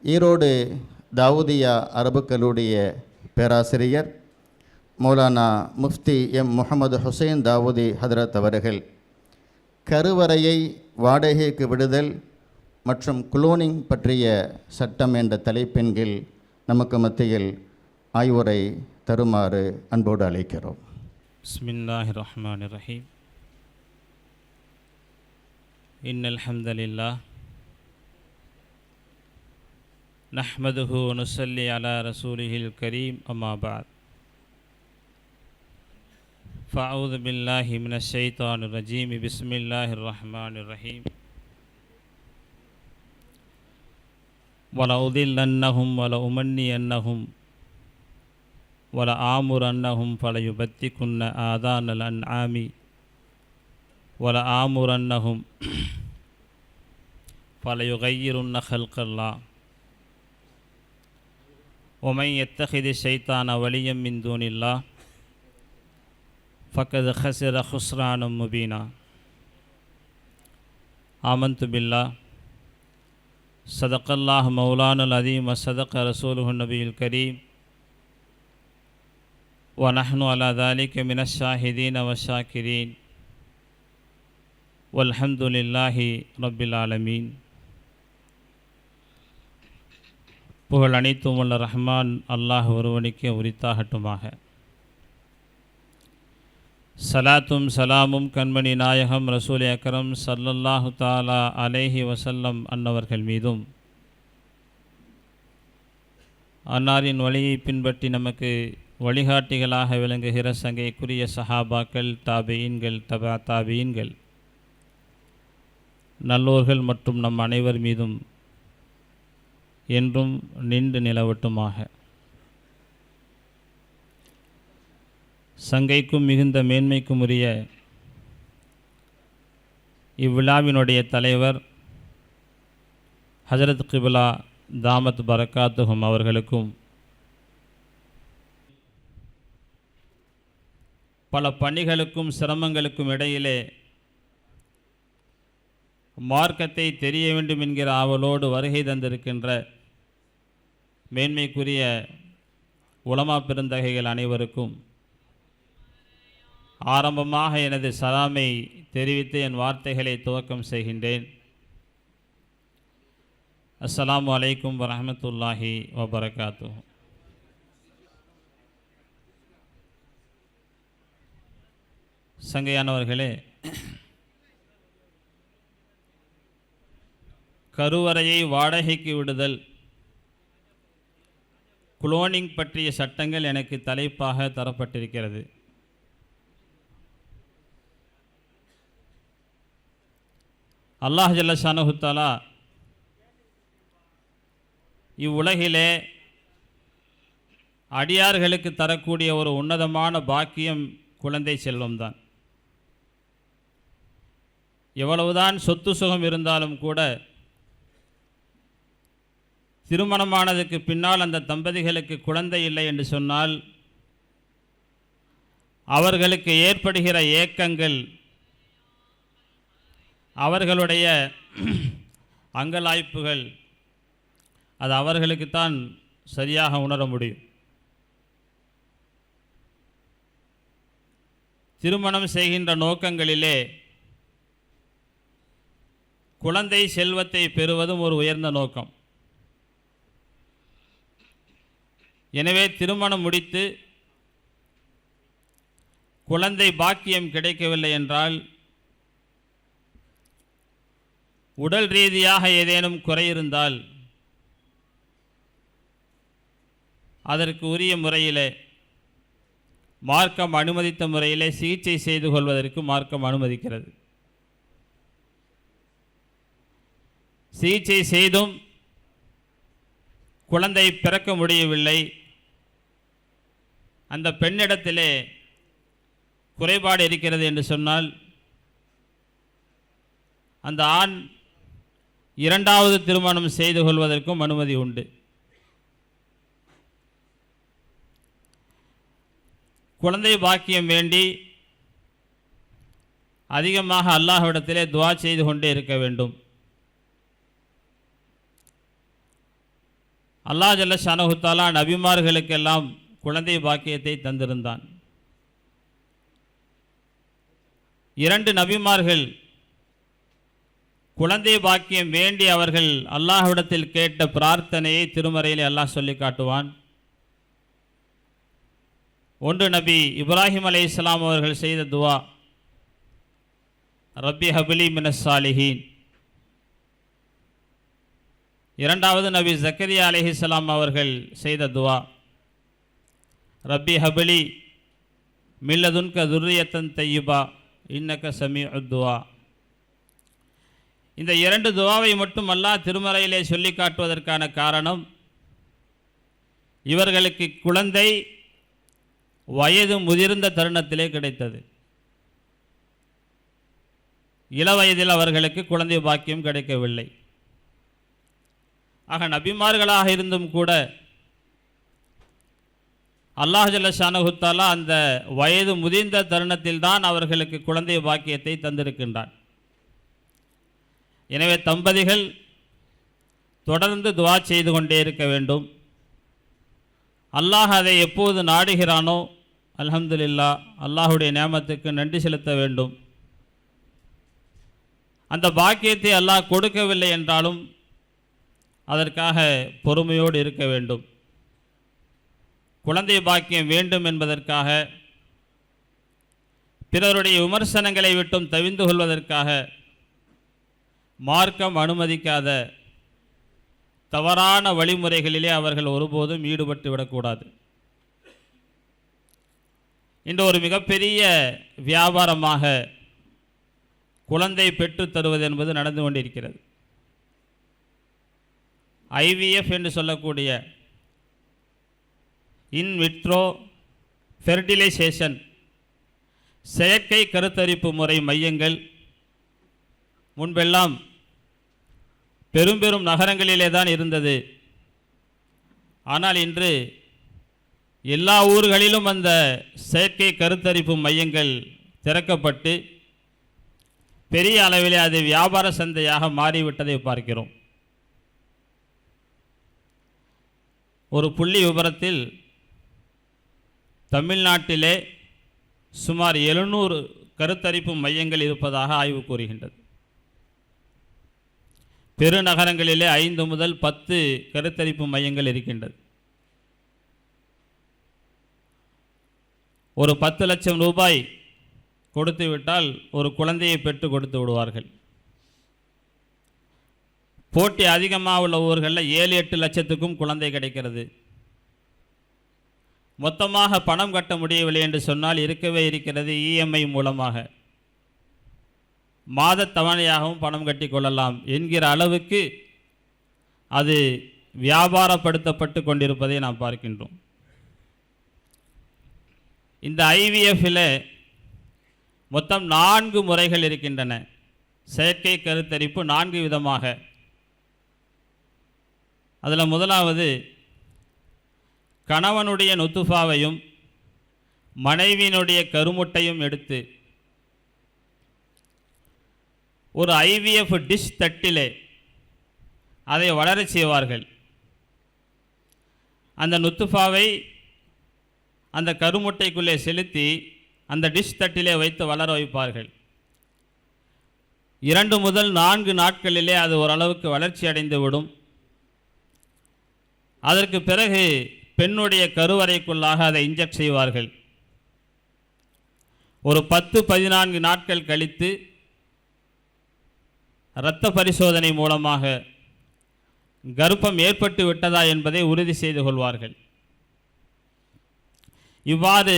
ஈரோடு தாவூதியா அரபுக்களுடைய பேராசிரியர் மௌலானா முஃப்தி எம் முகமது ஹுசைன் தாவூதி ஹதரத் அவர்கள் கருவறையை வாடகைக்கு விடுதல் மற்றும் குளோனிங் பற்றிய சட்டம் என்ற தலைப்பின் கீழ் நமக்கு மத்தியில் ஆய்வுரை தருமாறு அன்போடு அழைக்கிறோம். பிஸ்மில்லாஹிர் ரஹ்மானிர் ரஹீம். இன்னல் ஹம்தலில்லாஹ் நஹ்மதுஹு வ நுஸல்லி அலா ரசூலிஹில் கரீம். அம்மா பஅத். ஃபஅஊது பில்லாஹி மினஷ் ஷைத்தானிர் ரஜீம். பிஸ்மில்லாஹிர் ரஹ்மானிர் ரஹீம். வலஉதில்லன்னஹும் வலஉமன்னியன்னஹும் வலஆமுரன்னஹும் ஃபலயுபத்திகுன்ன ஆதானல் அன்ஆமி வலஆமுரன்னஹும் ஃபலயுகய்யிருன்ன ஹல்கல்லாஹ் வமன் யத்தகிதி ஷைத்தான வலியம் மின் தூனில்லாஹ் ஃபக்கத் ஹஸிர ஹுஸ்ரானம் முபீனா. ஆமன்து பில்லாஹ் சதகல்லாஹ் மௌலானல் அதீம் வசதக ரசூலுஹுன் நபியுல் கரீம் வநஹ்னு அலா தாலிக மினஷ் ஷாஹிதீன வஷாக்கிரீன் வல்ஹம்துலில்லாஹி ரப்பில் ஆலமீன். புகழ் அனைத்தும் உள்ள ரஹ்மான் அல்லாஹ் ஒருவனுக்கே உரித்தாகட்டுமாக. சலாத்தும் சலாமும் கண்மணி நாயகம் ரசூல் அக்ரம் ஸல்லல்லாஹு தஆலா அலைஹி வஸல்லம் அன்னவர்கள் மீதும், அன்னாரின் வழியை பின்பற்றி நமக்கு வழிகாட்டிகளாக விளங்குகிற சங்கைக்குரிய சஹாபாக்கள், தாபியீன்கள், தபா தாபியீன்கள், நல்லோர்கள் மற்றும் நம் அனைவர் மீதும் என்றும் நின்று நிலவட்டுமாக. சங்கைக்கும் மிகுந்த மேன்மைக்கும் உரிய இவ்விழாவினுடைய தலைவர் ஹஜரத் கிபிலா தாமத் பரக்காத்துஹும் அவர்களுக்கும், பல பணிகளுக்கும் சிரமங்களுக்கும் இடையிலே மார்க்கத்தை தெரிய வேண்டும் என்கிற ஆவலோடு வருகை தந்திருக்கின்ற மேன்மைக்குரிய உலமா பெருந்தகைகள் அனைவருக்கும் ஆரம்பமாக எனது சலாமை தெரிவித்து என் வார்த்தைகளை துவக்கம் செய்கின்றேன். அஸ்ஸலாமு அலைக்கும் வரஹ்மத்துல்லாஹி வபரகாத்துஹு. சங்கையானவர்களே, கருவறையை வாடகைக்கு விடுதல், குளோனிங் பற்றிய சட்டங்கள் எனக்கு தலைப்பாக தரப்பட்டிருக்கிறது. அல்லாஹ் ஜல்ல ஷானஹு தஆலா இவ்வுலகிலே அடியார்களுக்கு தரக்கூடிய ஒரு உன்னதமான பாக்கியம் குழந்தை செல்வம்தான். எவ்வளவுதான் சொத்து சுகம் இருந்தாலும் கூட திருமணமானதுக்கு பின்னால் அந்த தம்பதிகளுக்கு குழந்தை இல்லை என்று சொன்னால் அவர்களுக்கு ஏற்படுகிற ஏக்கங்கள், அவர்களுடைய அங்கலாய்ப்புகள், அது அவர்களுக்குத்தான் சரியாக உணர முடியும். திருமணம் செய்கின்ற நோக்கங்களிலே குழந்தை செல்வத்தை பெறுவதும் ஒரு உயர்ந்த நோக்கம். எனவே திருமணம் முடித்து குழந்தை பாக்கியம் கிடைக்கவில்லை என்றால், உடல் ரீதியாக ஏதேனும் குறை இருந்தால் அதற்கு உரிய முறையிலே, மார்க்கம் அனுமதித்த முறையிலே சிகிச்சை செய்து கொள்வதற்கு மார்க்கம் அனுமதிக்கிறது. சிகிச்சை செய்தும் குழந்தை பிறக்க முடியவில்லை, அந்த பெண்ணிடத்திலே குறைபாடு இருக்கிறது என்று சொன்னால், அந்த ஆண் இரண்டாவது திருமணம் செய்து கொள்வதற்கும் அனுமதி உண்டு. குழந்தை பாக்கியம் வேண்டி அதிகமாக அல்லாஹ்விடத்திலே துஆ செய்து கொண்டே இருக்க வேண்டும். அல்லாஹ் ஜல்ல ஷானஹு தஆலா நபிமார்களுக்கெல்லாம் குழந்தை பாக்கியத்தை தந்திருந்தான். 2 நபிமார்கள் குழந்தை பாக்கியம் வேண்டி அவர்கள் அல்லாஹ்விடத்தில் கேட்ட பிரார்த்தனையை திருமறையில் அல்லாஹ் சொல்லி காட்டுவான். ஒன்று நபி இப்ராஹிம் அலைஹிஸ்ஸலாம் அவர்கள் செய்த துவா, ரப்பி ஹபிலி மினஸ் சாலிஹீன். இரண்டாவது நபி ஜக்கரியா அலைஹிஸ்ஸலாம் அவர்கள் செய்த துவா, ரப்பி ஹபிலி மில்லதுன்க துர்ரியத்தன் தையிபா இன்னக்க சமீஉத் துவா. இந்த 2 துவாவை மட்டும் அல்லாஹ் திருமறையிலே சொல்லி காட்டுவதற்கான காரணம், இவர்களுக்கு குழந்தை வயது முதிர்ந்த தருணத்திலே கிடைத்தது. இளவயதில் அவர்களுக்கு குழந்தை பாக்கியம் கிடைக்கவில்லை. ஆக நபிமார்களாக இருந்தும் கூட அல்லாஹ் ஜல்ல ஷானஹு தஆலா அந்த வயது முதிர்ந்த தருணத்தில் தான் அவர்களுக்கு குழந்தை பாக்கியத்தை தந்திருக்கின்றான். எனவே தம்பதிகள் தொடர்ந்து துஆ செய்து கொண்டே இருக்க வேண்டும். அல்லாஹ் அதை எப்போது நாடுகிறானோ அல்ஹம்துலில்லாஹ், அல்லாஹுடைய நியாமத்துக்கு நன்றி செலுத்த வேண்டும். அந்த பாக்கியத்தை அல்லாஹ் கொடுக்கவில்லை என்றாலும் அதற்காக பொறுமையோடு இருக்க வேண்டும். குழந்தை பாக்கியம் வேண்டும் என்பதற்காக, பிறருடைய விமர்சனங்களை விட்டும் தவிந்து கொள்வதற்காக மார்க்கம் அனுமதிக்காத தவறான வழிமுறைகளிலே அவர்கள் ஒருபோதும் ஈடுபட்டு விடக்கூடாது. இன்று ஒரு மிகப்பெரிய வியாபாரமாக குழந்தை பெற்றுத் தருவது என்பது நடந்து கொண்டிருக்கிறது. ஐவிஎஃப் என்று சொல்லக்கூடிய இன் விட்ரோ ஃபெர்டிலைசேஷன் செயற்கை கருத்தரிப்பு முறை மையங்கள் முன்பெல்லாம் பெரும் பெரும் நகரங்களிலே தான் இருந்தது. ஆனால் இன்று எல்லா ஊர்களிலும் அந்த செயற்கை கருத்தரிப்பு மையங்கள் திறக்கப்பட்டு பெரிய அளவிலே அது வியாபார சந்தையாக மாறிவிட்டதை பார்க்கிறோம். ஒரு புள்ளி விபரத்தில் தமிழ்நாட்டிலே சுமார் 700 கருத்தரிப்பு மையங்கள் இருப்பதாக ஆய்வு கூறுகின்றது. பெருநகரங்களிலே 5 முதல் 10 கருத்தரிப்பு மையங்கள் இருக்கின்றது. ஒரு 10 லட்சம் ரூபாய் கொடுத்து விட்டால் ஒரு குழந்தையை பெற்று கொடுத்து விடுவார்கள். போட்டி அதிகமாக உள்ள ஊர்களில் 7-8 லட்சத்துக்கும் குழந்தை கிடைக்கிறது. மொத்தமாக பணம் கட்ட முடியவில்லை என்று சொன்னால் இருக்கவே இருக்கிறது இஎம்ஐ மூலமாக, மாத தவணையாகவும் பணம் கட்டி கொள்ளலாம் என்கிற அளவுக்கு அது வியாபாரப்படுத்தப்பட்டு கொண்டிருப்பதை நாம் பார்க்கின்றோம். இந்த ஐவிஎஃப்பில் மொத்தம் 4 முறைகள் இருக்கின்றன. செயற்கை கருத்தரிப்பு 4 விதமாக. அதில் முதலாவது கணவனுடைய நுத்துஃபாவையும் மனைவியினுடைய கருமுட்டையும் எடுத்து ஒரு ஐவிஎஃப் டிஷ் தட்டிலே அதை வளரச் செய்வார்கள். அந்த நுத்துஃபாவை அந்த கருமுட்டைக்குள்ளே செலுத்தி அந்த டிஷ் தட்டிலே வைத்து வளர வைப்பார்கள். 2 முதல் 4 நாட்களிலே அது ஓரளவுக்கு வளர்ச்சி அடைந்துவிடும். அதற்கு பிறகு பெண்ணுடைய கருவறைக்குள்ளாக அதை இன்ஜெக்ட் செய்வார்கள். ஒரு 10-14 நாட்கள் கழித்து இரத்த பரிசோதனை மூலமாக கர்ப்பம் ஏற்பட்டு விட்டதா என்பதை உறுதி செய்து கொள்வார்கள். இவ்வாறு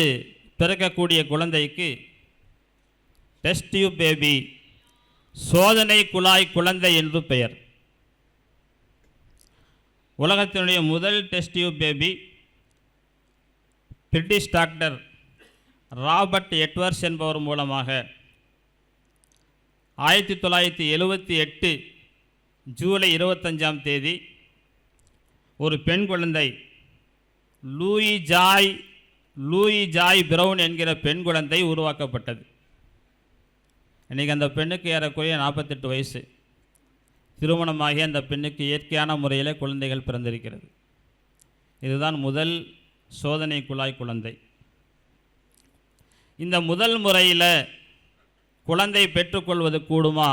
பிறக்கக்கூடிய குழந்தைக்கு டெஸ்ட் டியூப் பேபி, சோதனை குழாய் குழந்தை என்று பெயர். உலகத்தினுடைய முதல் test tube baby British doctor Robert Edwards என்பவர் மூலமாக 1978 ஜூலை 25ஆம் தேதி ஒரு பெண் குழந்தை லூயி ஜாய் பிரவுன் என்கிற பெண் குழந்தை உருவாக்கப்பட்டது. இன்றைக்கி அந்த பெண்ணுக்கு ஏறக்குறைய 48 வயசு. திருமணமாகி அந்த பெண்ணுக்கு இயற்கையான முறையில் குழந்தைகள் பிறந்திருக்கிறது. இதுதான் முதல் சோதனை குழாய் குழந்தை. இந்த முதல் முறையில் குழந்தை பெற்றுக்கொள்வது கூடுமா?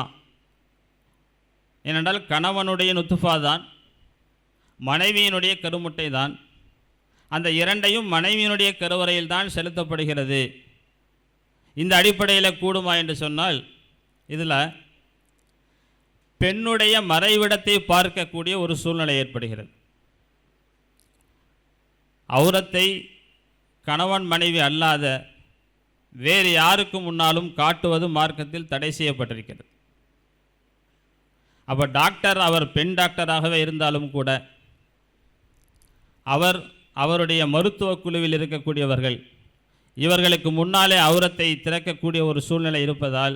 ஏனென்றால் கணவனுடைய நுத்துஃபா தான், மனைவியினுடைய கருமுட்டை தான். அந்த இரண்டையும் மனைவியினுடைய கருவறையில் தான் செலுத்தப்படுகிறது. இந்த அடிப்படையில் கூடுமா என்று சொன்னால், இதில் பெண்ணுடைய மறைவிடத்தை பார்க்கக்கூடிய ஒரு சூழ்நிலை ஏற்படுகிறது. அவுரத்தை கணவன் மனைவி அல்லாத வேறு யாருக்கு முன்னாலும் காட்டுவது மார்க்கத்தில் தடை செய்யப்பட்டிருக்கிறது. அப்போ டாக்டர் அவர் பெண் டாக்டராகவே இருந்தாலும் கூட அவருடைய மருத்துவ குழுவில் இருக்கக்கூடியவர்கள் இவர்களுக்கு முன்னாலே அவுரத்தை திறக்கக்கூடிய ஒரு சூழ்நிலை இருப்பதால்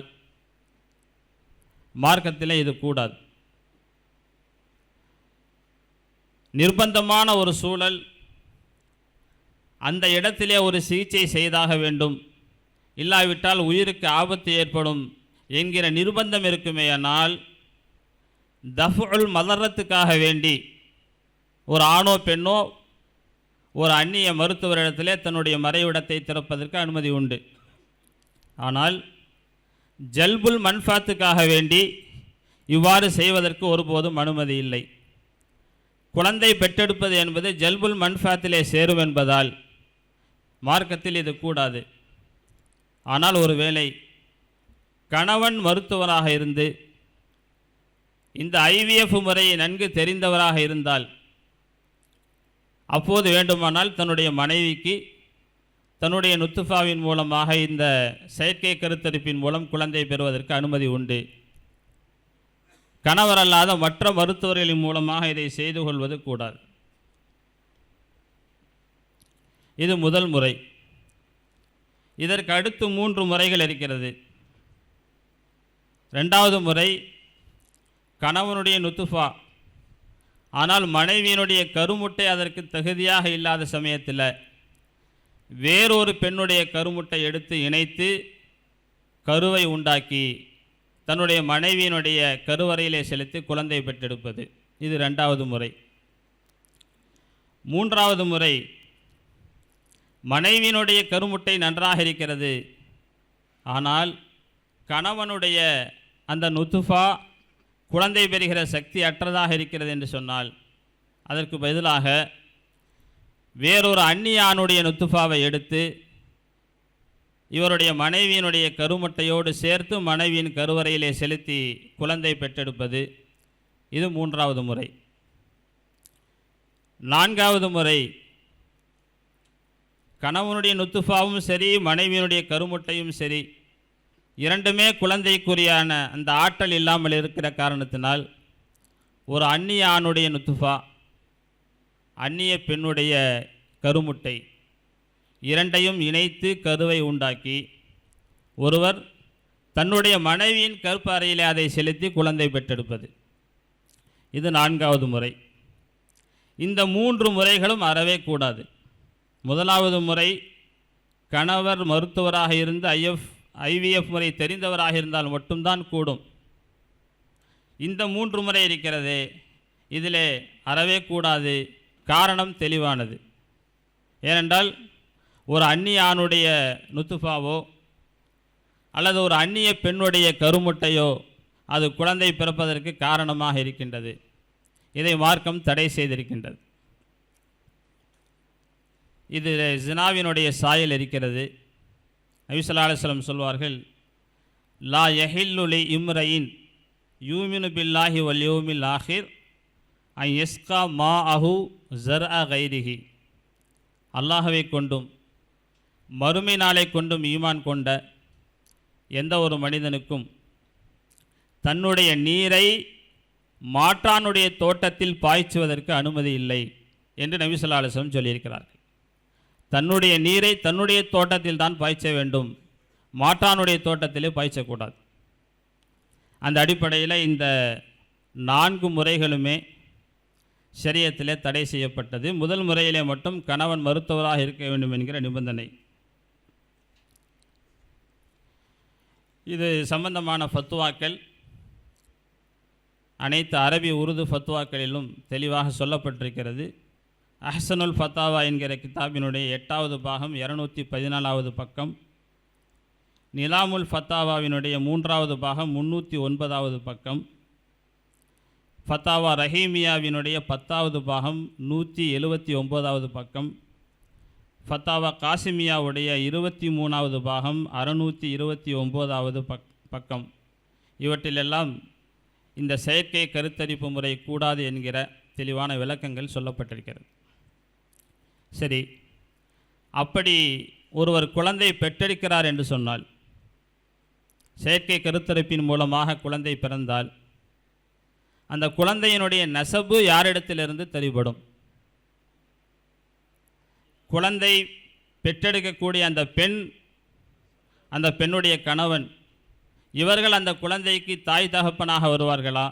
மார்க்கத்திலே இது கூடாது. நிர்பந்தமான ஒரு சூழல், அந்த இடத்திலே ஒரு சிகிச்சை செய்தாக வேண்டும், இல்லாவிட்டால் உயிருக்கு ஆபத்து ஏற்படும் என்கிற நிர்பந்தம் இருக்குமேயானால் தஃபுல் மதரத்துக்காக வேண்டி ஒரு ஆணோ பெண்ணோ ஒரு அந்நிய மருத்துவரிடத்திலே தன்னுடைய மறைவிடத்தை திறப்பதற்கு அனுமதி உண்டு. ஆனால் ஜல்புல் மன்ஃபாத்துக்காக வேண்டி இவ்வாறு செய்வதற்கு ஒருபோதும் அனுமதி இல்லை. குழந்தை பெற்றெடுப்பது என்பது ஜல்புல் மன்ஃபாத்திலே சேரும் என்பதால் மார்க்கத்தில் இது கூடாது. ஆனால் ஒருவேளை கணவன் மருத்துவராக இருந்து இந்த ஐவிஎஃப் முறையை நன்கு தெரிந்தவராக இருந்தால் அப்போது வேண்டுமானால் தன்னுடைய மனைவிக்கு தன்னுடைய நுத்துஃபாவின் மூலமாக இந்த செயற்கை கருத்தரிப்பின் மூலம் குழந்தை பெறுவதற்கு அனுமதி உண்டு. கணவரல்லாத மற்ற மருத்துவர்களின் மூலமாக இதை செய்து கொள்வது கூடாது. இது முதல் முறை. இதற்கு அடுத்து 3 முறைகள் இருக்கிறது. இரண்டாவது முறை கணவனுடைய நுத்துஃபா, ஆனால் மனைவியினுடைய கருமுட்டை அதற்கு தகுதியாக இல்லாத சமயத்தில் வேறொரு பெண்ணுடைய கருமுட்டை எடுத்து இணைத்து கருவை உண்டாக்கி தன்னுடைய மனைவியினுடைய கருவறையிலே செலுத்தி குழந்தை பெற்றெடுப்பது. இது 2வது முறை. 3வது முறை மனைவியினுடைய கருமுட்டை நன்றாக இருக்கிறது, ஆனால் கணவனுடைய அந்த நுத்துஃபா குழந்தை பெறுகிற சக்தி அற்றதாக இருக்கிறது என்று சொன்னால் அதற்கு பதிலாக வேறொரு அந்நிய ஆணுடைய நுத்துஃபாவை எடுத்து இவருடைய மனைவியினுடைய கருமுட்டையோடு சேர்த்து மனைவியின் கருவறையிலே செலுத்தி குழந்தை பெற்றெடுப்பது. இது 3வது முறை. 4வது முறை கணவனுடைய நுத்துஃபாவும் சரி மனைவியினுடைய கருமுட்டையும் சரி இரண்டுமே குழந்தைக்குரியான அந்த ஆற்றல் இல்லாமல் இருக்கிற காரணத்தினால் ஒரு அந்நிய ஆணுடைய நுத்துஃபா, அந்நிய பெண்ணுடைய கருமுட்டை இரண்டையும் இணைத்து கருவை உண்டாக்கி ஒருவர் தன்னுடைய மனைவியின் கருப்பு அறையிலே அதை செலுத்தி குழந்தை பெற்றெடுப்பது. இது 4வது முறை. இந்த 3 முறைகளும் அறவே கூடாது. முதலாவது முறை கணவர் மருத்துவராக இருந்து ஐவிஎஃப் முறை தெரிந்தவராக இருந்தால் மட்டும்தான் கூடும். இந்த 3 முறை இருக்கிறது, இதிலே அறவே கூடாது. காரணம் தெளிவானது. ஏனென்றால் ஒரு அந்நிய ஆணுடைய நுத்துஃபாவோ அல்லது ஒரு அந்நிய பெண்ணுடைய கருமுட்டையோ அது குழந்தை பிறப்பதற்கு காரணமாக இருக்கின்றது. இதை மார்க்கம் தடை செய்திருக்கின்றது. இது ஜினாவினுடைய சாயல் இருக்கிறது. நபி ஸல்லல்லாஹு அலைஹி வஸல்லம் சொல்வார்கள், லா யஹில்லு லி இம்ரையின் யூமினு பில்லாஹி வல் யௌமில் ஆஹிர் அன் யஸ்கா மா அஹு ஜர்அ கைரிஹி. அல்லாஹ்வை கொண்டும் மறுமை நாளை கொண்டும் ஈமான் கொண்ட எந்த ஒரு மனிதனுக்கும் தன்னுடைய நீரை மாற்றானுடைய தோட்டத்தில் பாய்ச்சுவதற்கு அனுமதி இல்லை என்று நபி ஸல்லல்லாஹு அலைஹி வஸல்லம் சொல்லியிருக்கிறார்கள். தன்னுடைய நீரை தன்னுடைய தோட்டத்தில் தான் பாய்ச்ச வேண்டும், மாற்றானுடைய தோட்டத்திலே பாய்ச்சக்கூடாது. அந்த அடிப்படையில் இந்த 4 முறைகளுமே ஷரியத்திலே தடை செய்யப்பட்டது. முதல் முறையிலே மட்டும் கணவன் மருத்துவராக இருக்க வேண்டும் என்கிற நிபந்தனை. இது சம்பந்தமான ஃபத்வாக்கள் அனைத்து அரபி உருது ஃபத்வாக்களிலும் தெளிவாக சொல்லப்பட்டிருக்கிறது. அஹ்சனுல் ஃபத்தாவா என்கிற கிதாபினுடைய 8வது பாகம் 214வது பக்கம், நிலாமுல் ஃபத்தாவாவினுடைய 3வது பாகம் 309வது பக்கம், ஃபத்தாவா ரஹீமியாவினுடைய 10வது பாகம் 179வது பக்கம், ஃபத்தாவா காசிமியாவுடைய 23வது பாகம் 629வது பக்கம், இவற்றிலெல்லாம் இந்த செயற்கை கருத்தரிப்பு முறை கூடாது என்கிற தெளிவான விளக்கங்கள் சொல்லப்பட்டிருக்கிறது. சரி, அப்படி ஒருவர் குழந்தை பெற்றெடுக்கிறார் என்று சொன்னால், செயற்கை கருத்தரிப்பின் மூலமாக குழந்தை பிறந்தால், அந்த குழந்தையினுடைய நசபு யாரிடத்திலிருந்து தெரிபடும்? குழந்தை பெற்றெடுக்கக்கூடிய அந்த பெண், அந்த பெண்ணுடைய கணவன், இவர்கள் அந்த குழந்தைக்கு தாய் தகப்பனாக வருவார்களா?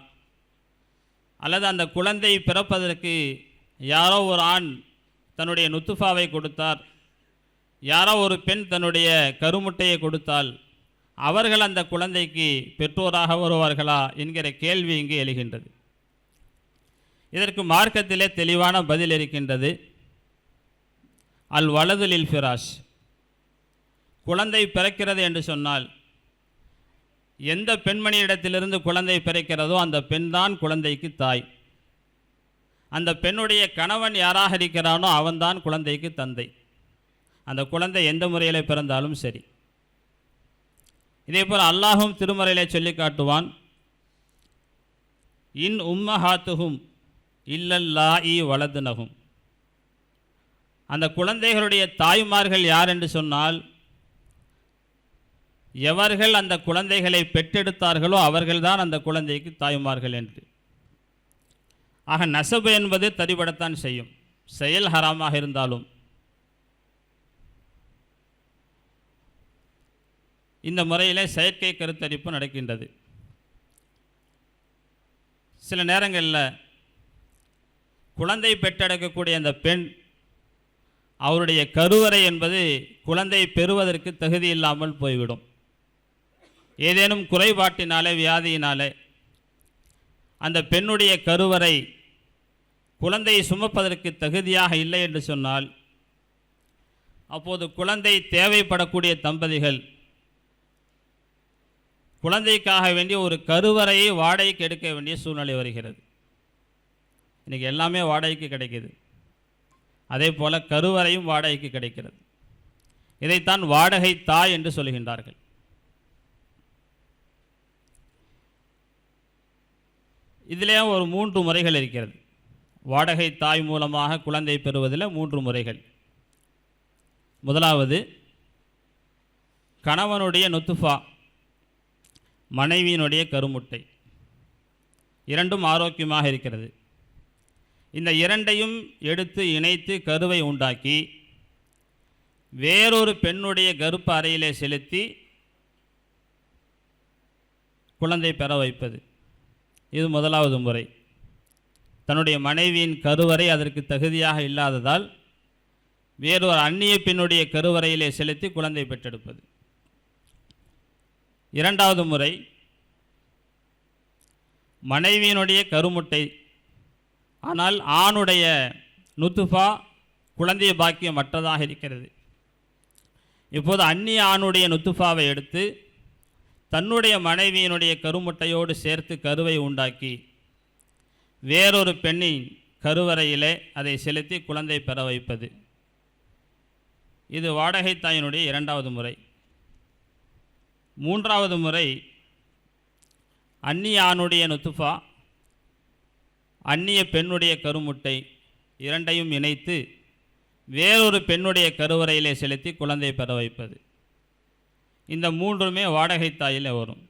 அல்லது அந்த குழந்தை பிறப்பதற்கு யாரோ ஒரு ஆண் தன்னுடைய நுத்துஃபாவை கொடுத்தார், யாரோ ஒரு பெண் தன்னுடைய கருமுட்டையை கொடுத்தால் அவர்கள் அந்த குழந்தைக்கு பெற்றோராக வருவார்களா என்கிற கேள்வி இங்கு எழுகின்றது. இதற்கு மார்க்கத்திலே தெளிவான பதில் இருக்கின்றது. அல் வலது லில் ஃபிராஷ், குழந்தை பிறக்கிறது என்று சொன்னால் எந்த பெண்மணியிடத்திலிருந்து குழந்தை பிறக்கிறதோ அந்த பெண்தான் குழந்தைக்கு தாய். அந்த பெண்ணுடைய கணவன் யாராக இருக்கிறானோ அவன்தான் குழந்தைக்கு தந்தை. அந்த குழந்தை எந்த முறையில் பிறந்தாலும் சரி. இதேபோல் அல்லாஹும் திருமறையிலே சொல்லி காட்டுவான், இன் உம்மஹாத்துஹும் இல்லல்லாஹி வலதுனஹும். அந்த குழந்தைகளுடைய தாய்மார்கள் யார் என்று சொன்னால், எவர்கள் அந்த குழந்தைகளை பெற்றெடுத்தார்களோ அவர்கள்தான் அந்த குழந்தைக்கு தாய்மார்கள் என்று. ஆக நசபு என்பது தரிபடத்தான் செய்யும், செயல் ஹராமாக இருந்தாலும். இந்த முறையிலே செயற்கை கருத்தரிப்பு நடக்கின்றது. சில நேரங்களில் குழந்தை பெற்றெடுக்கக்கூடிய அந்த பெண், அவருடைய கருவறை என்பது குழந்தை பெறுவதற்கு தகுதி இல்லாமல் போய்விடும். ஏதேனும் குறைபாட்டினாலே, வியாதியினாலே அந்த பெண்ணுடைய கருவறை குழந்தையை சுமப்பதற்கு தகுதியாக இல்லை என்று சொன்னால், அப்போது குழந்தை தேவைப்படக்கூடிய தம்பதிகள் குழந்தைக்காக வேண்டிய ஒரு கருவறையை வாடகைக்கு எடுக்க வேண்டிய சூழ்நிலை வருகிறது. இன்றைக்கி எல்லாமே வாடகைக்கு கிடைக்கிது. அதே போல் கருவறையும் வாடகைக்கு கிடைக்கிறது. இதைத்தான் வாடகை தாய் என்று சொல்கின்றார்கள். இதிலே ஒரு 3 முறைகள் இருக்கிறது. வாடகை தாய் மூலமாக குழந்தை பெறுவதில் 3 முறைகள். முதலாவது, கணவனுடைய நுத்துஃபா, மனைவியினுடைய கருமுட்டை, இரண்டும் ஆரோக்கியமாக இருக்கிறது. இந்த இரண்டையும் எடுத்து இணைத்து கருவை உண்டாக்கி வேறொரு பெண்ணுடைய கர்ப்ப அறையிலே செலுத்தி குழந்தை பெற வைப்பது, இது முதலாவது முறை. தன்னுடைய மனைவியின் கருவறை அதற்கு தகுதியாக இல்லாததால் வேறொரு அந்நிய பெண்ணுடைய கருவறையிலே செலுத்தி குழந்தை பெற்றெடுப்பது. இரண்டாவது முறை, மனைவியினுடைய கருமுட்டை, ஆனால் ஆணுடைய நுத்துஃபா குழந்தைய பாக்கியம் மற்றதாக இருக்கிறது. இப்போது அந்நிய ஆணுடைய நுத்துஃபாவை எடுத்து தன்னுடைய மனைவியினுடைய கருமுட்டையோடு சேர்த்து கருவை உண்டாக்கி வேறொரு பெண்ணின் கருவறையிலே அதை செலுத்தி குழந்தை பெற வைப்பது, இது வாடகை தாயினுடைய இரண்டாவது முறை. மூன்றாவது முறை, அந்நிய ஆணுடைய நுத்துஃபா, அந்நிய பெண்ணுடைய கருமுட்டை இரண்டையும் இணைத்து வேறொரு பெண்ணுடைய கருவறையிலே செலுத்தி குழந்தை பெற வைப்பது. இந்த 3மே வாடகை தாயில் வரும்.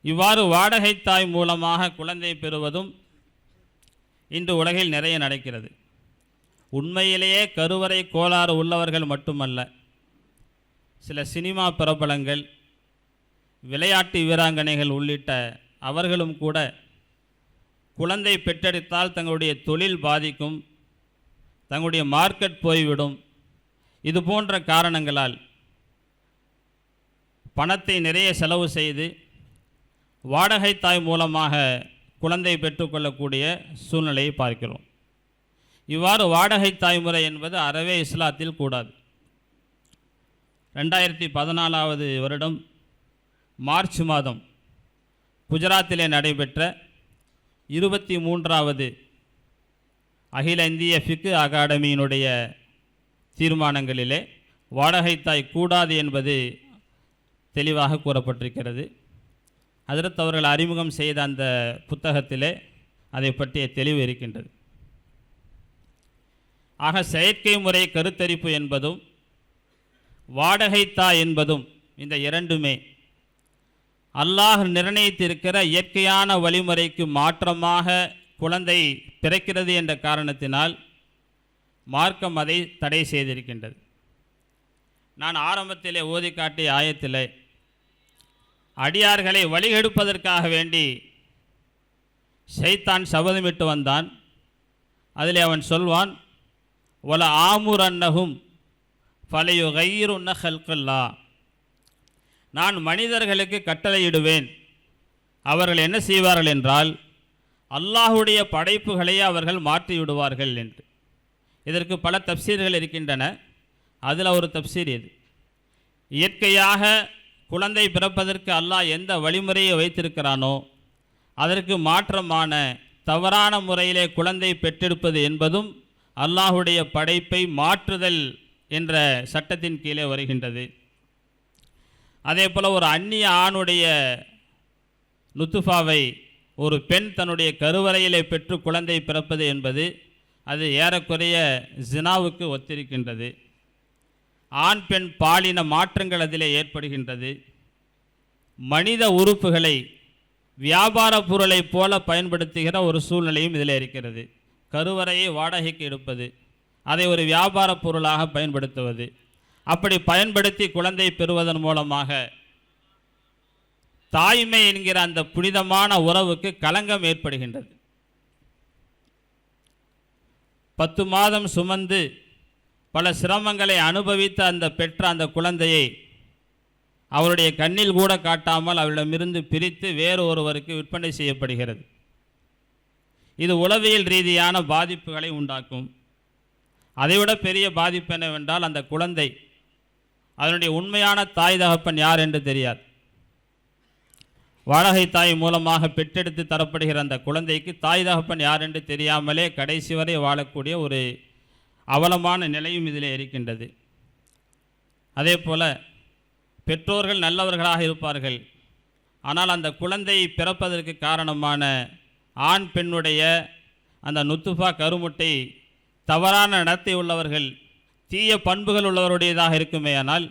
இவ்வாறு வாடகை தாய் மூலமாக குழந்தை பெறுவதும் இன்று உலகில் நிறைய நடக்கிறது. உண்மையிலேயே கருவறை கோளாறு உள்ளவர்கள் மட்டுமல்ல, சில சினிமா பிரபலங்கள், விளையாட்டு வீராங்கனைகள் உள்ளிட்ட அவர்களும் கூட குழந்தை பெற்றெடுத்தால் தங்களுடைய தொழில் பாதிக்கும், தங்களுடைய மார்க்கெட் போய்விடும், இது போன்ற காரணங்களால் பணத்தை நிறைய செலவு செய்து வாடகை தாய் மூலமாக குழந்தை பெற்றுக்கொள்ளக்கூடிய சூழ்நிலையை பார்க்கிறோம். இவ்வாறு வாடகை தாய்முறை என்பது அறவே இஸ்லாத்தில் கூடாது. 2014 வருடம் மார்ச் மாதம் குஜராத்திலே நடைபெற்ற 23வது அகில இந்திய ஃபிக்கு அகாடமியினுடைய தீர்மானங்களிலே வாடகை தாய் கூடாது என்பது தெளிவாக கூறப்பட்டிருக்கிறது. ஹஜ்ரத் அவர்கள் அறிமுகம் செய்த அந்த புத்தகத்திலே அதை பற்றிய தெளிவு இருக்கின்றது. ஆக செயற்கை முறை கருத்தரிப்பு என்பதும் வாடகை தாய் என்பதும் இந்த இரண்டுமே அல்லாஹ் நிர்ணயித்திருக்கிற இயற்கையான வழிமுறைக்கு மாற்றமாக குழந்தை பிறக்கிறது என்ற காரணத்தினால் மார்க்கம் அதை தடை செய்திருக்கின்றது. நான் ஆரம்பத்திலே ஓதி காட்டிய ஆயத்திலே அடியார்களை வழிகெடுப்பதற்காக வேண்டி ஷைத்தான் சபதமிட்டு வந்தான். அதிலே அவன் சொல்வான், வல ஆமுரன்னஹும் ஃபலயுகையிருன்ன ஹல்கல்லா, நான் மனிதர்களுக்கு கட்டளையிடுவேன், அவர்கள் என்ன செய்வார்கள் என்றால் அல்லாஹுடைய படைப்புகளை அவர்கள் மாற்றிவிடுவார்கள் என்று. இதற்கு பல தப்சீர்கள் இருக்கின்றன. அதில் ஒரு தப்சீர் இது. இயற்கையாக குழந்தை பிறப்பதற்கு அல்லாஹ் எந்த வழிமுறையை வைத்திருக்கிறானோ அதற்கு மாற்றமான தவறான முறையிலே குழந்தை பெற்றெடுப்பது என்பதும் அல்லாஹுடைய படைப்பை மாற்றுதல் என்ற சட்டத்தின் கீழே வருகின்றது. அதே போல் ஒரு அந்நிய ஆணுடைய நுத்துஃபாவை ஒரு பெண் தன்னுடைய கருவறையிலே பெற்று குழந்தை பிறப்பது என்பது அது ஏறக்குறைய ஜினாவுக்கு ஒத்திருக்கின்றது. ஆண் பெண் பாலின மாற்றங்கள் அதிலே ஏற்படுகின்றது. மனித உறுப்புகளை வியாபார பொருளை போல பயன்படுத்துகிற ஒரு சூழ்நிலையும் இதில் இருக்கிறது. கருவறையை வாடகைக்கு எடுப்பது, அதை ஒரு வியாபார பொருளாக பயன்படுத்துவது, அப்படி பயன்படுத்தி குழந்தை பெறுவதன் மூலமாக தாய்மை என்கிற அந்த புனிதமான உறவுக்கு களங்கம் ஏற்படுகின்றது. 10 மாதம் சுமந்து பல சிரமங்களை அனுபவித்த அந்த பெற்ற அந்த குழந்தையை அவருடைய கண்ணில் கூட காட்டாமல் அவரிடமிருந்து பிரித்து வேறு ஒருவருக்கு விற்பனை செய்யப்படுகிறது. இது உளவியல் ரீதியான பாதிப்புகளை உண்டாக்கும். அதைவிட பெரிய பாதிப்பு என்னவென்றால் அந்த குழந்தை அதனுடைய உண்மையான தாய் தகப்பன் யார் என்று தெரியாது. வாடகை தாய் மூலமாக பெற்றெடுத்து தரப்படுகிற அந்த குழந்தைக்கு தாய் தகப்பன் யார் என்று தெரியாமலே கடைசி வரை வாழக்கூடிய ஒரு அவலமான நிலையும் இதில் இருக்கின்றது. அதே போல் பெற்றோர்கள் நல்லவர்களாக இருப்பார்கள், ஆனால் அந்த குழந்தை பிறப்பதற்கு காரணமான ஆண் பெண்ணுடைய அந்த நுத்துஃபா கருமுட்டை தவறான நடத்தை உள்ளவர்கள், தீய பண்புகள் உள்ளவருடையதாக இருக்குமேயானால்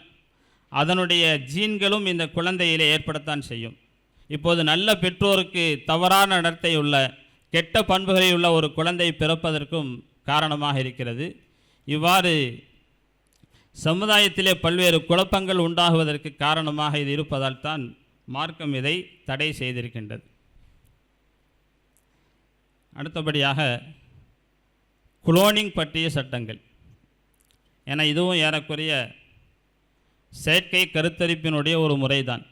அதனுடைய ஜீன்களும் இந்த குழந்தையிலே ஏற்படத்தான் செய்யும். இப்போது நல்ல பெற்றோருக்கு தவறான நடத்தை உள்ள கெட்ட பண்புகளில் உள்ள ஒரு குழந்தை பிறப்பதற்கும் காரணமாக இருக்கிறது. இவ்வாறு சமுதாயத்திலே பல்வேறு குழப்பங்கள் உண்டாகுவதற்கு காரணமாக இது இருப்பதால் தான் மார்க்கம் இதை தடை செய்திருக்கின்றது. அடுத்தபடியாக குளோனிங் பற்றிய சட்டங்கள். என இதுவும் ஏறக்குறைய செயற்கை கருத்தரிப்பினுடைய ஒரு முறைதான்.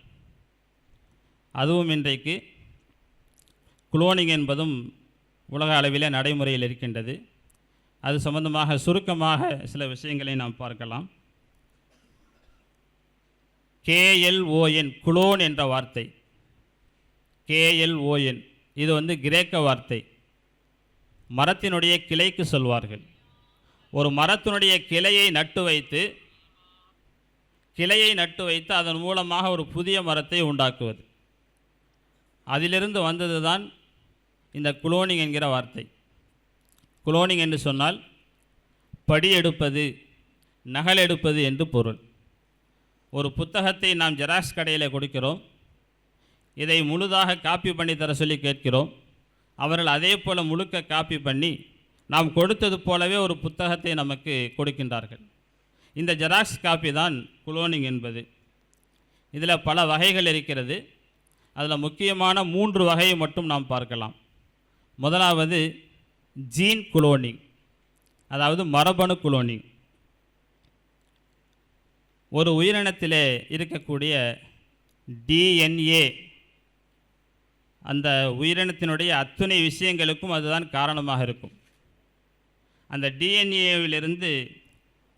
அதுவும் இன்றைக்கு குளோனிங் என்பதும் உலக அளவிலே நடைமுறையில் இருக்கின்றது. அது சம்பந்தமாக சுருக்கமாக சில விஷயங்களை நாம் பார்க்கலாம். KLON குளோன் என்ற வார்த்தை, KLON இது கிரேக்க வார்த்தை. மரத்தினுடைய கிளைக்கு சொல்வார்கள். ஒரு மரத்தினுடைய கிளையை நட்டு வைத்து அதன் மூலமாக ஒரு புதிய மரத்தை உண்டாக்குவது. அதிலிருந்து வந்தது தான் இந்த குளோனிங் என்கிற வார்த்தை. குளோனிங் என்று சொன்னால் படி எடுப்பது, நகல் எடுப்பது என்று பொருள். ஒரு புத்தகத்தை நாம் ஜெராக்ஸ் கடையில் கொடுக்கிறோம், இதை முழுதாக காப்பி பண்ணி தர சொல்லி கேட்கிறோம். அவர்கள் அதே போல் முழுக்க காப்பி பண்ணி நாம் கொடுத்தது போலவே ஒரு புத்தகத்தை நமக்கு கொடுக்கின்றார்கள். இந்த ஜெராக்ஸ் காப்பி தான் குளோனிங் என்பது. இதில் பல வகைகள் இருக்கிறது. அதில் முக்கியமான 3 வகையை மட்டும் நாம் பார்க்கலாம். முதலாவது ஜீன் குளோனிங், அதாவது மரபணு குளோனிங். ஒரு உயிரினத்திலே இருக்கக்கூடிய DNA அந்த உயிரினத்தினுடைய அத்துணை விஷயங்களுக்கும் அதுதான் காரணமாக இருக்கும். அந்த டிஎன்ஏவிலிருந்து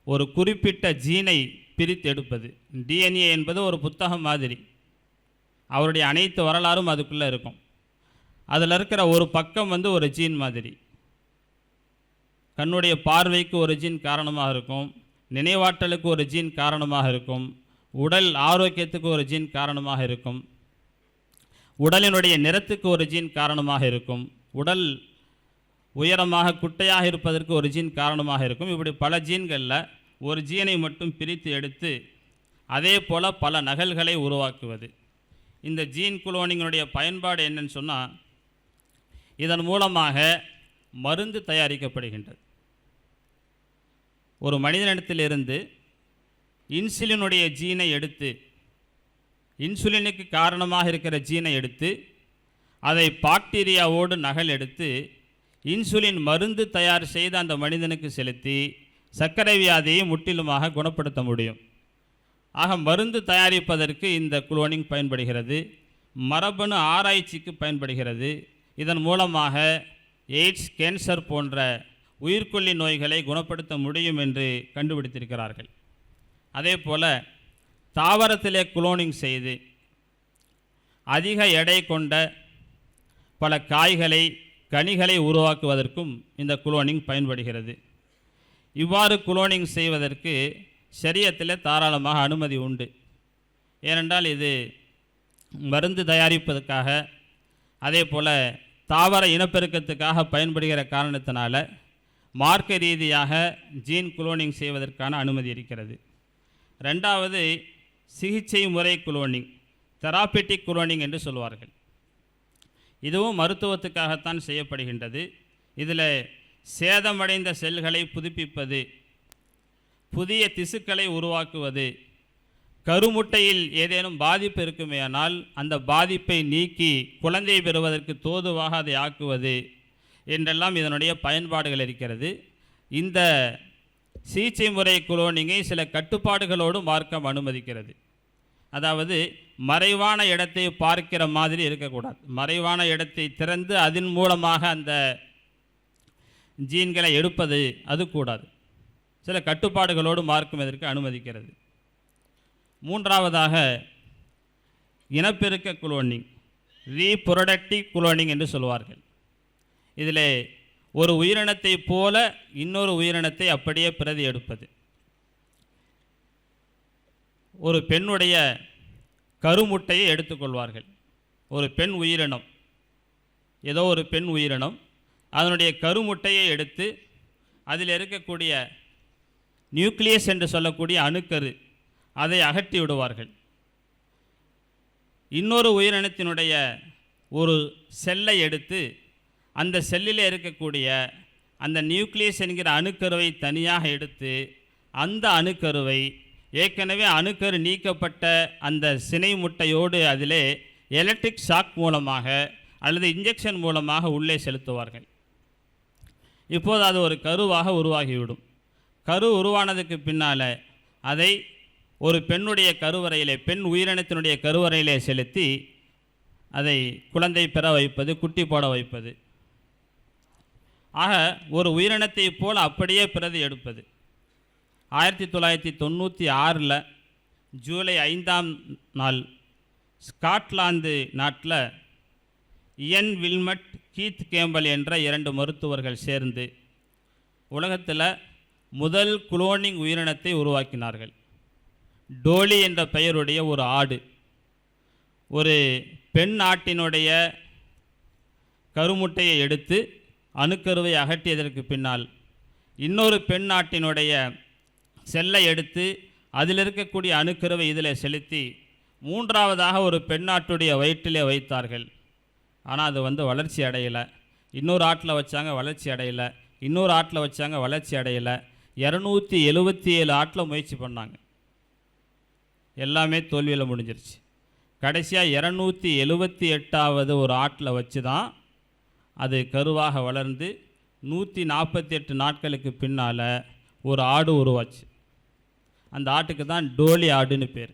ஒரு குறிப்பிட்ட ஜீனை பிரித்து எடுப்பது. டிஎன்ஏ என்பது ஒரு புத்தகம் மாதிரி, அவருடைய அனைத்து வரலாறும் அதுக்குள்ளே இருக்கும். அதில் இருக்கிற ஒரு பக்கம் ஒரு ஜீன் மாதிரி. கண்ணுடைய பார்வைக்கு ஒரு ஜீன் காரணமாக இருக்கும், நினைவாற்றலுக்கு ஒரு ஜீன் காரணமாக இருக்கும், உடல் ஆரோக்கியத்துக்கு ஒரு ஜீன் காரணமாக இருக்கும், உடலினுடைய நிறத்துக்கு ஒரு ஜீன் காரணமாக இருக்கும், உடல் உயரமாக குட்டையாக இருப்பதற்கு ஒரு ஜீன் காரணமாக இருக்கும். இப்படி பல ஜீன்களில் ஒரு ஜீனை மட்டும் பிரித்து எடுத்து அதே போல் பல நகல்களை உருவாக்குவது. இந்த ஜீன் குளோனிங்களுடைய பயன்பாடு என்னன்னு சொன்னால், இதன் மூலமாக மருந்து தயாரிக்கப்படுகின்றது. ஒரு மனிதனிடத்திலிருந்து இன்சுலினுடைய ஜீனை எடுத்து, இன்சுலினுக்கு காரணமாக இருக்கிற ஜீனை எடுத்து அதை பாக்டீரியாவோடு நகல் எடுத்து இன்சுலின் மருந்து தயார் செய்து அந்த மனிதனுக்கு செலுத்தி சர்க்கரை வியாதியை முற்றிலுமாக குணப்படுத்த முடியும். ஆக மருந்து தயாரிப்பதற்கு இந்த குளோனிங் பயன்படுகிறது, மரபணு ஆராய்ச்சிக்கு பயன்படுகிறது. இதன் மூலமாக எய்ட்ஸ், கேன்சர் போன்ற உயிர்கொல்லி நோய்களை குணப்படுத்த முடியும் என்று கண்டுபிடித்திருக்கிறார்கள். அதே போல் தாவரத்திலே குளோனிங் செய்து அதிக எடை கொண்ட பல காய்களை, கனிகளை உருவாக்குவதற்கும் இந்த குளோனிங் பயன்படுகிறது. இவ்வாறு குளோனிங் செய்வதற்கு ஷரியத்தில் தாராளமாக அனுமதி உண்டு. ஏனென்றால் இது மருந்து தயாரிப்பதற்காக, அதே போல் தாவர இனப்பெருக்கத்துக்காக பயன்படுகிற காரணத்தினால மார்க்க ரீதியாக ஜீன் குளோனிங் செய்வதற்கான அனுமதி இருக்கிறது. ரெண்டாவது, சிகிச்சை முறை குளோனிங், தெராபெட்டிக் குளோனிங் என்று சொல்வார்கள். இதுவும் மருத்துவத்துக்காகத்தான் செய்யப்படுகின்றது. இதில் சேதமடைந்த செல்களை புதுப்பிப்பது, புதிய திசுக்களை உருவாக்குவது, கருமுட்டையில் ஏதேனும் பாதிப்பு இருக்குமேயானால் அந்த பாதிப்பை நீக்கி குழந்தை பெறுவதற்கு தோதுவாக அதை ஆக்குவது என்றெல்லாம் இதனுடைய பயன்பாடுகள் இருக்கிறது. இந்த சிகிச்சை முறை குளோனிங்கை சில கட்டுப்பாடுகளோடு மார்க்கம் அனுமதிக்கிறது. அதாவது மறைவான இடத்தை பார்க்கிற மாதிரி இருக்கக்கூடாது. மறைவான இடத்தை திறந்து அதன் மூலமாக அந்த ஜீன்களை எடுப்பது அது கூடாது. சில கட்டுப்பாடுகளோடு மார்க்கம் இதற்கு அனுமதிக்கிறது. மூன்றாவதாக இனப்பெருக்க குளோனிங், ரீப்ரொடக்டிவ் குளோனிங் என்று சொல்வார்கள். இதில் ஒரு உயிரினத்தை போல இன்னொரு உயிரினத்தை அப்படியே பிரதி எடுப்பது. ஒரு பெண்ணுடைய கருமுட்டையை எடுத்துக்கொள்வார்கள். ஒரு பெண் உயிரினம், ஏதோ ஒரு பெண் உயிரினம், அதனுடைய கருமுட்டையை எடுத்து அதில் இருக்கக்கூடிய நியூக்ளியஸ் என்று சொல்லக்கூடிய அணுக்கரு, அதை அகற்றி விடுவார்கள். இன்னொரு உயிரினத்தினுடைய ஒரு செல்லை எடுத்து அந்த செல்லில் இருக்கக்கூடிய அந்த நியூக்ளியஸ் என்கிற அணுக்கருவை தனியாக எடுத்து அந்த அணுக்கருவை ஏற்கனவே அணுக்கரு நீக்கப்பட்ட அந்த சினை முட்டையோடு அதிலே எலக்ட்ரிக் ஷாக் மூலமாக அல்லது இன்ஜெக்ஷன் மூலமாக உள்ளே செலுத்துவார்கள். இப்போது அது ஒரு கருவாக உருவாகிவிடும். கரு உருவானதுக்கு பின்னால் அதை ஒரு பெண்ணுடைய கருவறையிலே, பெண் உயிரினத்தினுடைய கருவறையிலே செலுத்தி அதை குழந்தை பெற வைப்பது, குட்டி போட வைப்பது. ஆக ஒரு உயிரினத்தை போல் அப்படியே பிரதி எடுப்பது. 1996 ஜூலை 5ஆம் நாள் ஸ்காட்லாந்து நாட்டில் இயன் வில்மட், கீத் கேம்பல் என்ற 2 மருத்துவர்கள் சேர்ந்து உலகத்தில் முதல் குளோனிங் உயிரினத்தை உருவாக்கினார்கள். டோலி என்ற பெயருடைய ஒரு ஆடு, ஒரு பெண் ஆட்டினுடைய கருமுட்டையை எடுத்து அணுக்கருவை அகற்றியதற்கு பின்னால் இன்னொரு பெண் ஆட்டினுடைய செல்லை எடுத்து அதில் இருக்கக்கூடிய அணுக்கருவை இதில் செலுத்தி மூன்றாவதாக ஒரு பெண்ணாட்டுடைய வயிற்றிலே வைத்தார்கள். ஆனால் அது வளர்ச்சி அடையலை. இன்னொரு ஆட்டில் வச்சாங்க, வளர்ச்சி அடையலை. இன்னொரு ஆட்டில் வச்சாங்க, வளர்ச்சி அடையலை. 277 ஆட்டில் முயற்சி பண்ணாங்க, எல்லாமே தோல்வியில் முடிஞ்சிருச்சு. கடைசியாக 278வது ஒரு ஆட்டில் வச்சு தான் அது கருவாக வளர்ந்து 148 நாட்களுக்கு பின்னால் ஒரு ஆடு உருவாச்சு. அந்த ஆட்டுக்கு தான் டோலி ஆடுன்னு பேர்.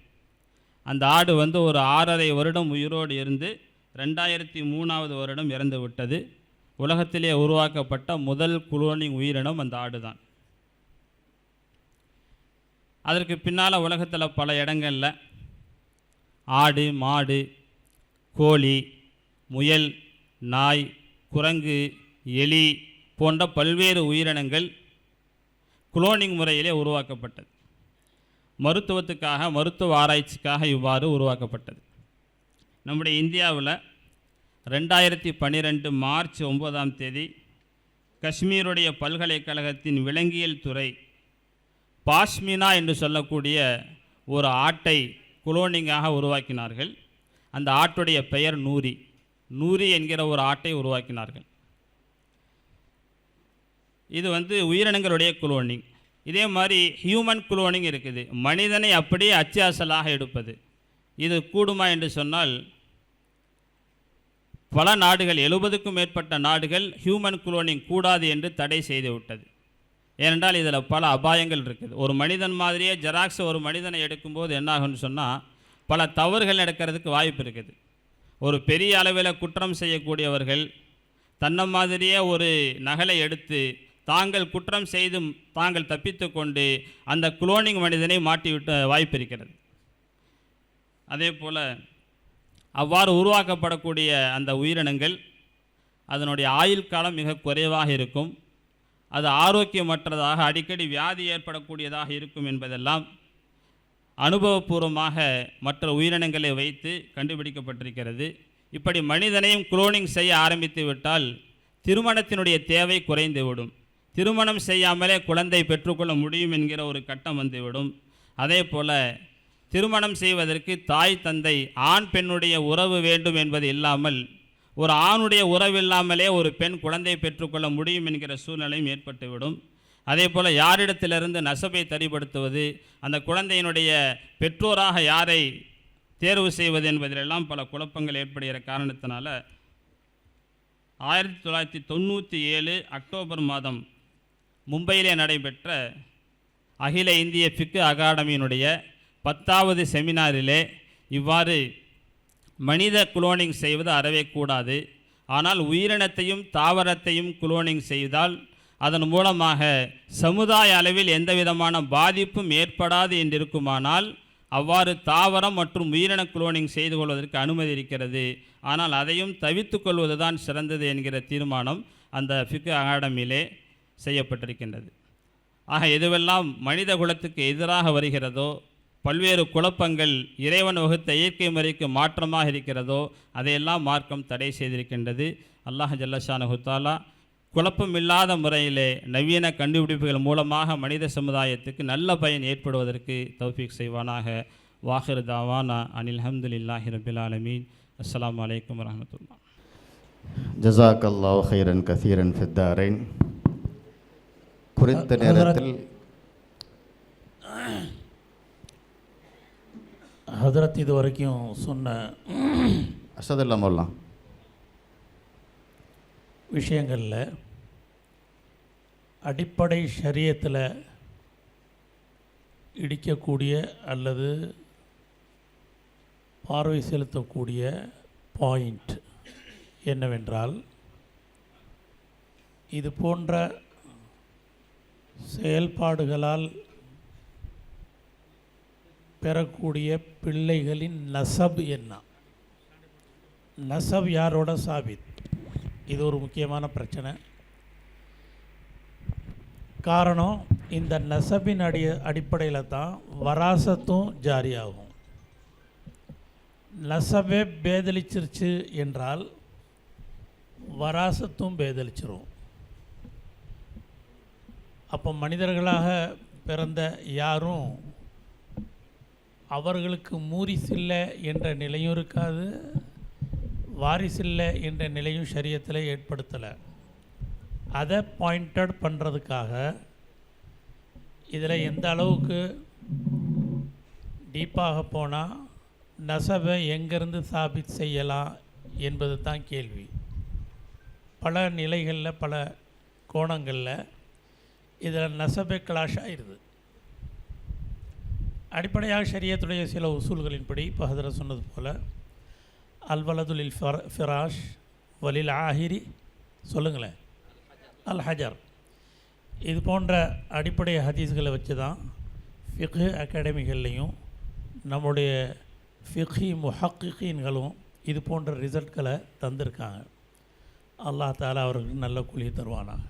அந்த ஆடு ஒரு 6.5 வருடம் உயிரோடு இருந்து 2003வது வருடம் இறந்து விட்டது. உலகத்திலே உருவாக்கப்பட்ட முதல் குளோனிங் உயிரினம் அந்த ஆடு தான். அதற்கு பின்னால் உலகத்தில் பல இடங்களில் ஆடு, மாடு, கோழி, முயல், நாய், குரங்கு, எலி போன்ற பல்வேறு உயிரினங்கள் குளோனிங் முறையிலே உருவாக்கப்பட்டது. மருத்துவத்துக்காக, மருத்துவ ஆராய்ச்சிக்காக இவ்வாறு உருவாக்கப்பட்டது. நம்முடைய இந்தியாவில் 2012 மார்ச் 9 காஷ்மீருடைய பல்கலைக்கழகத்தின் விலங்கியல் துறை பாஷ்மினா என்று சொல்லக்கூடிய ஒரு ஆட்டை குளோனிங்காக உருவாக்கினார்கள். அந்த ஆட்டுடைய பெயர் நூரி. நூரி என்கிற ஒரு ஆட்டை உருவாக்கினார்கள். இது உயிரினங்களுடைய குளோனிங். இதே மாதிரி ஹியூமன் குளோனிங் இருக்குது. மனிதனை அப்படியே அச்சு அசலாக எடுப்பது. இது கூடுமா என்று சொன்னால் பல நாடுகள், 70க்கும் மேற்பட்ட நாடுகள் ஹியூமன் குளோனிங் கூடாது என்று தடை செய்து விட்டது. ஏனென்றால் இதில் பல அபாயங்கள் இருக்குது. ஒரு மனிதன் மாதிரியே ஜெராக்ஸ் ஒரு மனிதனை எடுக்கும்போது என்னாகும்னு சொன்னால் பல தவறுகள் நடக்கிறதுக்கு வாய்ப்பு இருக்குது. ஒரு பெரிய அளவில் குற்றம் செய்யக்கூடியவர்கள் தன்னை மாதிரியே ஒரு நகலை எடுத்து தாங்கள் குற்றம் செய்து தாங்கள் தப்பித்து கொண்டு அந்த குளோனிங் மனிதனை மாட்டிவிட்ட வாய்ப்பு இருக்கிறது. அதே போல் அவ்வாறு உருவாக்கப்படக்கூடிய அந்த உயிரினங்கள் அதனுடைய ஆயுள் காலம் மிக குறைவாக இருக்கும். அது ஆரோக்கியமற்றதாக, அடிக்கடி வியாதி ஏற்படக்கூடியதாக இருக்கும் என்பதெல்லாம் அனுபவபூர்வமாக மற்ற உயிரினங்களை வைத்து கண்டுபிடிக்கப்பட்டிருக்கிறது. இப்படி மனிதனையும் குளோனிங் செய்ய ஆரம்பித்து விட்டால் திருமணத்தினுடைய தேவை குறைந்துவிடும். திருமணம் செய்யாமலே குழந்தை பெற்றுக்கொள்ள முடியும் என்கிற ஒரு கட்டம் வந்துவிடும். அதே போல் திருமணம் செய்வதற்கு தாய் தந்தை ஆண் பெண்ணுடைய உறவு வேண்டும் என்பது இல்லாமல் ஒரு ஆணுடைய உறவில்லாமலே ஒரு பெண் குழந்தை பெற்றுக்கொள்ள முடியும் என்கிற சூழ்நிலையும் ஏற்பட்டுவிடும். அதே போல் யாரிடத்திலிருந்து நசபை தரிப்படுத்துவது, அந்த குழந்தையினுடைய பெற்றோராக யாரை தேர்வு செய்வது என்பதிலெல்லாம் பல குழப்பங்கள் ஏற்படுகிற காரணத்தினால 1997 அக்டோபர் மாதம் மும்பையிலே நடைபெற்ற அகில இந்திய ஃபிக்கு அகாடமியினுடைய 10வது செமினாரிலே இவ்வாறு மனித குளோனிங் செய்வது அறவே கூடாது. ஆனால் உயிரினத்தையும் தாவரத்தையும் குளோனிங் செய்தால் அதன் மூலமாக சமுதாய அளவில் எந்த விதமான பாதிப்பும் ஏற்படாது என்றிருக்குமானால் அவ்வாறு தாவரம் மற்றும் உயிரின குளோனிங் செய்து கொள்வதற்கு அனுமதி இருக்கிறது. ஆனால் அதையும் தவிர்த்து கொள்வது தான் சிறந்தது என்கிற தீர்மானம் அந்த ஃபிக்கு அகாடமியிலே செய்யப்பட்டிருக்கின்றது. ஆக எதுவெல்லாம் மனித குலத்துக்கு எதிராக வருகிறதோ, பல்வேறு குழப்பங்கள் இறைவன் வகுத்த இயற்கை முறைக்கு மாற்றமாக இருக்கிறதோ அதையெல்லாம் மார்க்கம் தடை செய்திருக்கின்றது. அல்லாஹ் ஜல்லஷானஹு தஆலா குழப்பமில்லாத முறையிலே நவீன கண்டுபிடிப்புகள் மூலமாக மனித சமுதாயத்துக்கு நல்ல பயன் ஏற்படுவதற்கு தௌஃபீக் செய்வானாக. வாஹிர் தாவானா அனில் ஹம்துலில்லாஹி ரபில் ஆலமீன். அஸ்ஸலாமு அலைக்கும் வரஹ்மத்துல்லாஹ். ஜஸாக்கல்லாஹு ஹைரன் கஸீரன் ஃபித்தாரைன். குறித்த நேரத்தில் ஹதரத் இது வரைக்கும் சொன்ன அசதுல்லா மௌலா விஷயங்களில் அடிப்படை ஷரியத்தில் இடிக்கக்கூடிய அல்லது பார்வை செலுத்தக்கூடிய பாயிண்ட் என்னவென்றால், இது போன்ற செயல்பாடுகளால் பெறக்கூடிய பிள்ளைகளின் நசப் என்ன, நசப் யாரோட சாபித், இது ஒரு முக்கியமான பிரச்சனை. காரணம், இந்த நசபின் அடிப்படையில் தான் வராசத்தும் ஜாரியாகும். நசபே பேதலிச்சிருச்சு என்றால் வராசத்தும் பேதலிச்சிரும். அப்போ மனிதர்களாக பிறந்த யாரும் அவர்களுக்கு மூரிசில்லை என்ற நிலையும் இருக்காது, வாரிசில்லை என்ற நிலையும் ஷரியத்தில் ஏற்படுத்தலை. அதை பாயிண்டட் பண்ணுறதுக்காக இதில் எந்த அளவுக்கு டீப்பாக போனால் நசபை எங்கேருந்து சாபித் செய்யலாம் என்பது தான் கேள்வி. பல நிலைகளில் பல கோணங்களில் இதில் நசபை கிளாஷ் ஆயிடுது. அடிப்படையாக ஷரியத்துடைய சில உசூல்களின்படி இப்போ ஹதரத் சொன்னது போல் அல்வலதுலில் ஃபிராஷ் வலில் ஆஹிரி சொல்லுங்களேன். அல் ஹஜர். இது போன்ற அடிப்படை ஹதீஸ்களை வச்சு தான் ஃபிக்ஹ் அகாடமிகள்லேயும் நம்முடைய ஃபிக்ஹி முஹக்கிகீன்களும் இது போன்ற ரிசல்ட்களை தந்திருக்காங்க. அல்லாஹ் தஆலா அவர்களுக்கு நல்ல கூலியை தருவானாக.